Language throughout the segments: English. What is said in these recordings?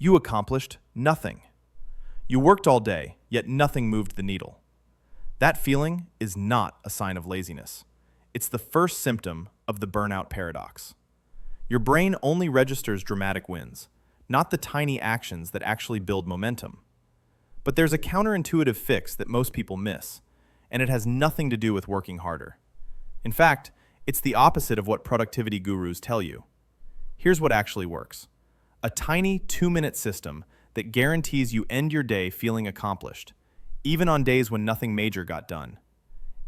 You accomplished nothing. You worked all day, yet nothing moved the needle. That feeling is not a sign of laziness. It's the first symptom of the burnout paradox. Your brain only registers dramatic wins, not the tiny actions that actually build momentum. But there's a counterintuitive fix that most people miss, and it has nothing to do with working harder. In fact, it's the opposite of what productivity gurus tell you. Here's what actually works. A tiny 2-minute system that guarantees you end your day feeling accomplished, even on days when nothing major got done.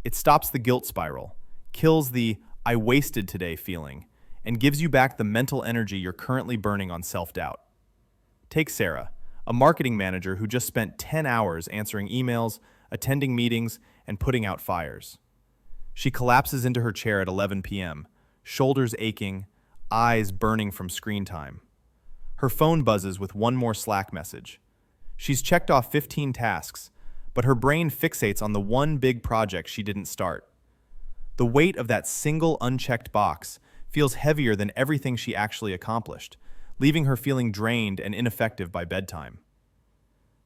It stops the guilt spiral, kills the "I wasted today" feeling, and gives you back the mental energy you're currently burning on self-doubt. Take Sarah, a marketing manager who just spent 10 hours answering emails, attending meetings, and putting out fires. She collapses into her chair at 11 p.m., shoulders aching, eyes burning from screen time. Her phone buzzes with one more Slack message. She's checked off 15 tasks, but her brain fixates on the one big project she didn't start. The weight of that single unchecked box feels heavier than everything she actually accomplished, leaving her feeling drained and ineffective by bedtime.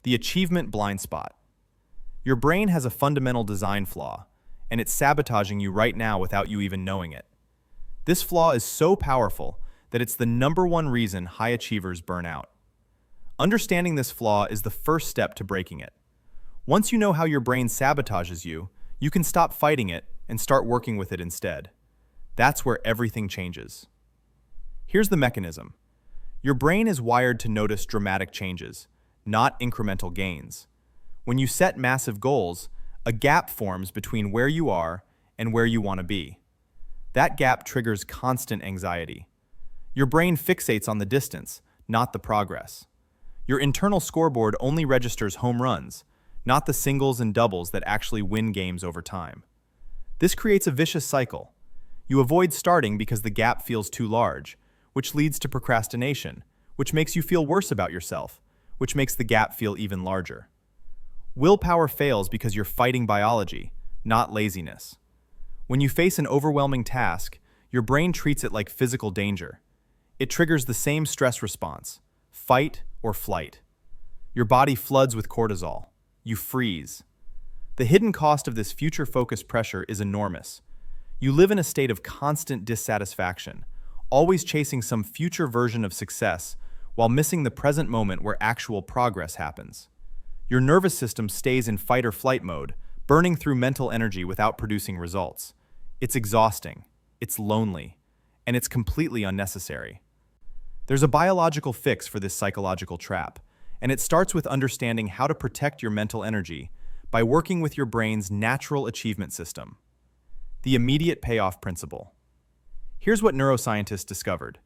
The achievement blind spot. Your brain has a fundamental design flaw, and it's sabotaging you right now without you even knowing it. This flaw is so powerful that it's the #1 reason high achievers burn out. Understanding this flaw is the first step to breaking it. Once you know how your brain sabotages you, you can stop fighting it and start working with it instead. That's where everything changes. Here's the mechanism. Your brain is wired to notice dramatic changes, not incremental gains. When you set massive goals, a gap forms between where you are and where you want to be. That gap triggers constant anxiety. Your brain fixates on the distance, not the progress. Your internal scoreboard only registers home runs, not the singles and doubles that actually win games over time. This creates a vicious cycle. You avoid starting because the gap feels too large, which leads to procrastination, which makes you feel worse about yourself, which makes the gap feel even larger. Willpower fails because you're fighting biology, not laziness. When you face an overwhelming task, your brain treats it like physical danger. It triggers the same stress response, fight or flight. Your body floods with cortisol. You freeze. The hidden cost of this future-focused pressure is enormous. You live in a state of constant dissatisfaction, always chasing some future version of success while missing the present moment where actual progress happens. Your nervous system stays in fight or flight mode, burning through mental energy without producing results. It's exhausting, it's lonely, and it's completely unnecessary. There's a biological fix for this psychological trap, and it starts with understanding how to protect your mental energy by working with your brain's natural achievement system. The immediate payoff principle. Here's what neuroscientists discovered.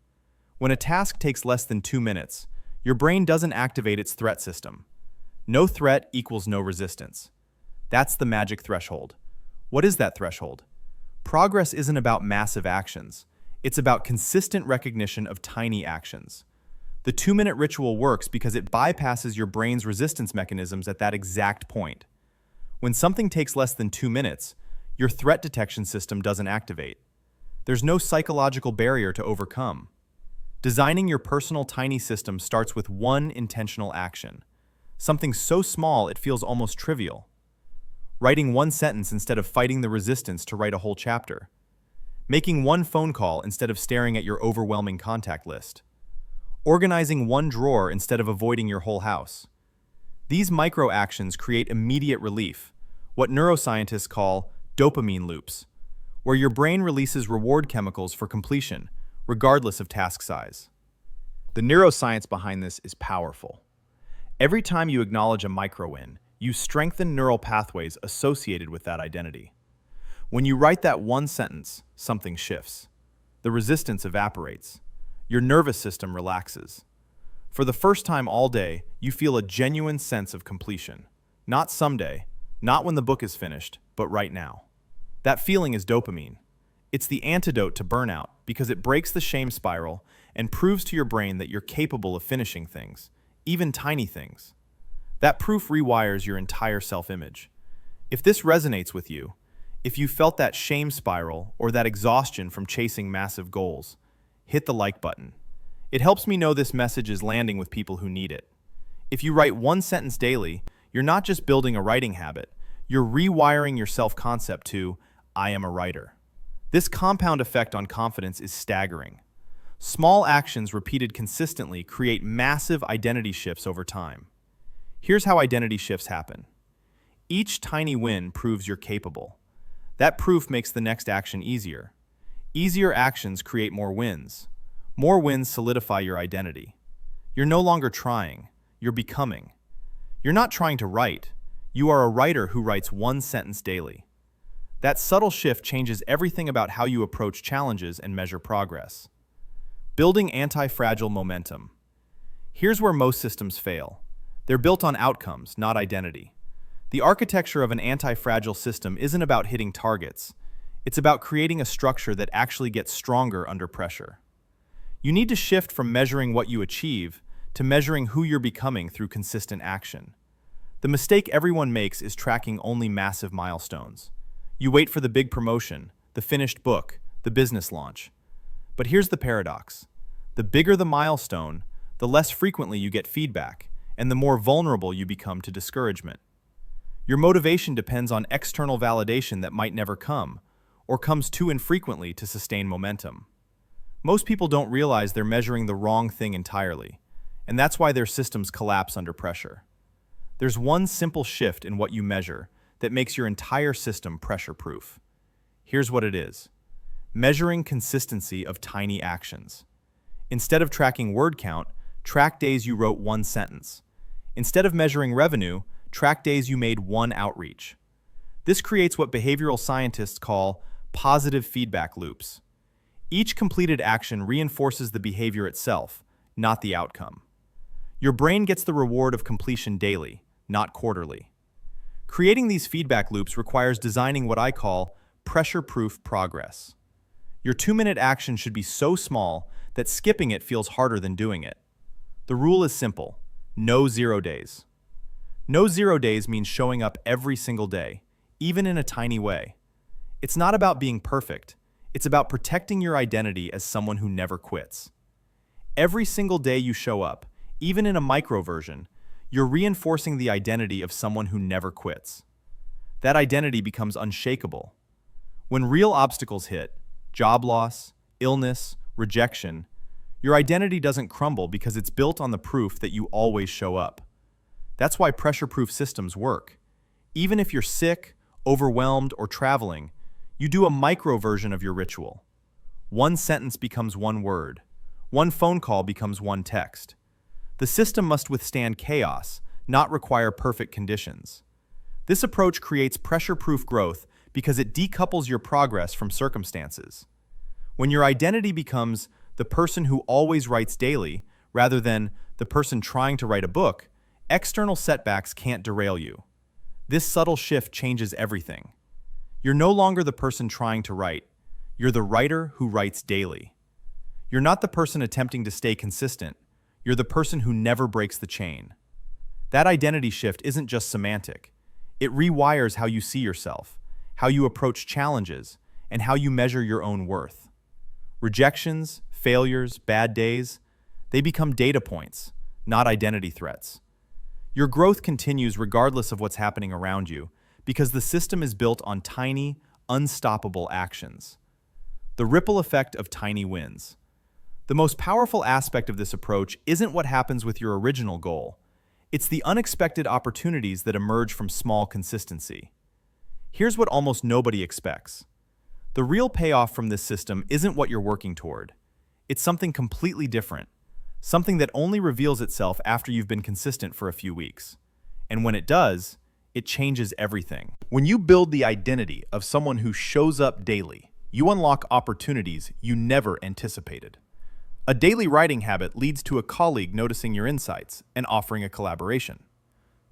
When a task takes less than 2 minutes, your brain doesn't activate its threat system. No threat equals no resistance. That's the magic threshold. What is that threshold? Progress isn't about massive actions. It's about consistent recognition of tiny actions. The 2-minute ritual works because it bypasses your brain's resistance mechanisms at that exact point. When something takes less than 2 minutes, your threat detection system doesn't activate. There's no psychological barrier to overcome. Designing your personal tiny system starts with one intentional action. Something so small it feels almost trivial. Writing one sentence instead of fighting the resistance to write a whole chapter. Making one phone call instead of staring at your overwhelming contact list. Organizing one drawer instead of avoiding your whole house. These micro actions create immediate relief, what neuroscientists call dopamine loops, where your brain releases reward chemicals for completion, regardless of task size. The neuroscience behind this is powerful. Every time you acknowledge a micro win, you strengthen neural pathways associated with that identity. When you write that one sentence, something shifts. The resistance evaporates. Your nervous system relaxes. For the first time all day, you feel a genuine sense of completion. Not someday, not when the book is finished, but right now. That feeling is dopamine. It's the antidote to burnout because it breaks the shame spiral and proves to your brain that you're capable of finishing things, even tiny things. That proof rewires your entire self-image. If this resonates with you, if you felt that shame spiral or that exhaustion from chasing massive goals, hit the like button. It helps me know this message is landing with people who need it. If you write one sentence daily, you're not just building a writing habit, you're rewiring your self-concept to, I am a writer. This compound effect on confidence is staggering. Small actions repeated consistently create massive identity shifts over time. Here's how identity shifts happen. Each tiny win proves you're capable. That proof makes the next action easier. Easier actions create more wins. More wins solidify your identity. You're no longer trying, you're becoming. You're not trying to write, you are a writer who writes one sentence daily. That subtle shift changes everything about how you approach challenges and measure progress. Building anti-fragile momentum. Here's where most systems fail. They're built on outcomes, not identity. The architecture of an anti-fragile system isn't about hitting targets. It's about creating a structure that actually gets stronger under pressure. You need to shift from measuring what you achieve to measuring who you're becoming through consistent action. The mistake everyone makes is tracking only massive milestones. You wait for the big promotion, the finished book, the business launch. But here's the paradox. The bigger the milestone, the less frequently you get feedback, and the more vulnerable you become to discouragement. Your motivation depends on external validation that might never come, or comes too infrequently to sustain momentum. Most people don't realize they're measuring the wrong thing entirely, and that's why their systems collapse under pressure. There's one simple shift in what you measure that makes your entire system pressure-proof. Here's what it is. Measuring consistency of tiny actions. Instead of tracking word count, track days you wrote one sentence. Instead of measuring revenue, track days you made one outreach. This creates what behavioral scientists call positive feedback loops. Each completed action reinforces the behavior itself, not the outcome. Your brain gets the reward of completion daily, not quarterly. Creating these feedback loops requires designing what I call pressure-proof progress. Your 2-minute action should be so small that skipping it feels harder than doing it. The rule is simple: no 0 days. No 0 days means showing up every single day, even in a tiny way. It's not about being perfect. It's about protecting your identity as someone who never quits. Every single day you show up, even in a micro version, you're reinforcing the identity of someone who never quits. That identity becomes unshakable. When real obstacles hit, job loss, illness, rejection, your identity doesn't crumble because it's built on the proof that you always show up. That's why pressure-proof systems work. Even if you're sick, overwhelmed, or traveling, you do a micro version of your ritual. One sentence becomes one word. One phone call becomes one text. The system must withstand chaos, not require perfect conditions. This approach creates pressure-proof growth because it decouples your progress from circumstances. When your identity becomes the person who always writes daily, rather than the person trying to write a book, external setbacks can't derail you. This subtle shift changes everything. You're no longer the person trying to write. You're the writer who writes daily. You're not the person attempting to stay consistent. You're the person who never breaks the chain. That identity shift isn't just semantic. It rewires how you see yourself, how you approach challenges, and how you measure your own worth. Rejections, failures, bad days, they become data points, not identity threats. Your growth continues regardless of what's happening around you, because the system is built on tiny, unstoppable actions. The ripple effect of tiny wins. The most powerful aspect of this approach isn't what happens with your original goal. It's the unexpected opportunities that emerge from small consistency. Here's what almost nobody expects. The real payoff from this system isn't what you're working toward. It's something completely different, something that only reveals itself after you've been consistent for a few weeks. And when it does, it changes everything. When you build the identity of someone who shows up daily, you unlock opportunities you never anticipated. A daily writing habit leads to a colleague noticing your insights and offering a collaboration.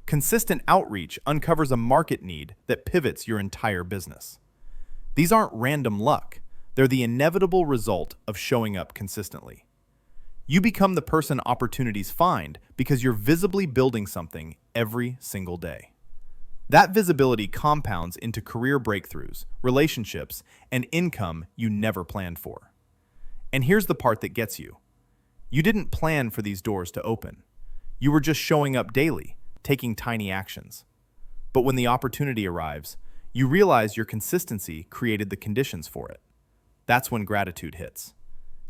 Consistent outreach uncovers a market need that pivots your entire business. These aren't random luck. They're the inevitable result of showing up consistently. You become the person opportunities find because you're visibly building something every single day. That visibility compounds into career breakthroughs, relationships, and income you never planned for. And here's the part that gets you. You didn't plan for these doors to open. You were just showing up daily, taking tiny actions. But when the opportunity arrives, you realize your consistency created the conditions for it. That's when gratitude hits.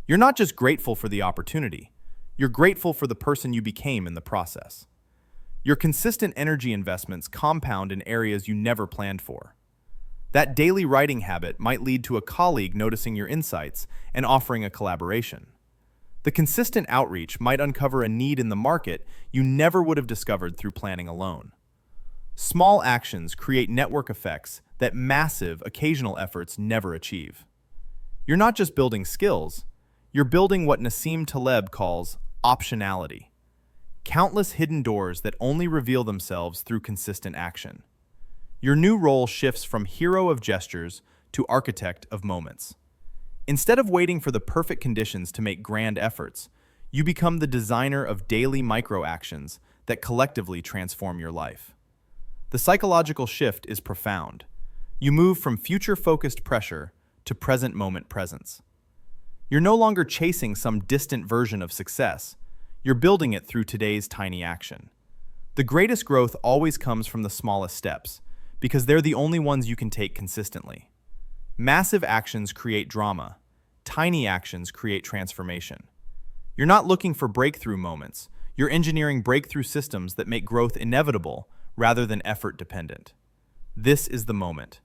You're not just grateful for the opportunity, you're grateful for the person you became in the process. Your consistent energy investments compound in areas you never planned for. That daily writing habit might lead to a colleague noticing your insights and offering a collaboration. The consistent outreach might uncover a need in the market you never would have discovered through planning alone. Small actions create network effects that massive, occasional efforts never achieve. You're not just building skills, you're building what Nassim Taleb calls optionality. Countless hidden doors that only reveal themselves through consistent action. Your new role shifts from hero of gestures to architect of moments. Instead of waiting for the perfect conditions to make grand efforts, you become the designer of daily micro-actions that collectively transform your life. The psychological shift is profound. You move from future-focused pressure to present moment presence. You're no longer chasing some distant version of success. You're building it through today's tiny action. The greatest growth always comes from the smallest steps, because they're the only ones you can take consistently. Massive actions create drama. Tiny actions create transformation. You're not looking for breakthrough moments. You're engineering breakthrough systems that make growth inevitable rather than effort dependent. This is the moment.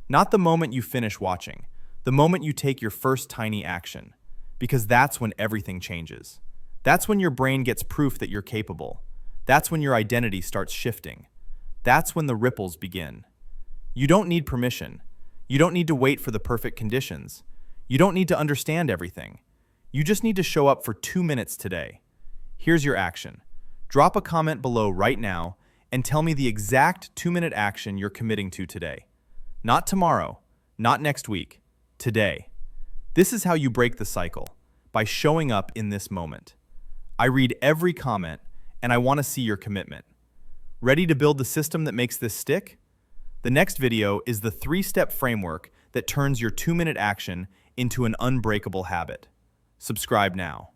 Not the moment you finish watching, the moment you take your first tiny action, because that's when everything changes. That's when your brain gets proof that you're capable. That's when your identity starts shifting. That's when the ripples begin. You don't need permission. You don't need to wait for the perfect conditions. You don't need to understand everything. You just need to show up for 2 minutes today. Here's your action. Drop a comment below right now and tell me the exact 2-minute action you're committing to today. Not tomorrow, not next week, today. This is how you break the cycle, by showing up in this moment. I read every comment, and I want to see your commitment. Ready to build the system that makes this stick? The next video is the 3-step framework that turns your 2-minute action into an unbreakable habit. Subscribe now.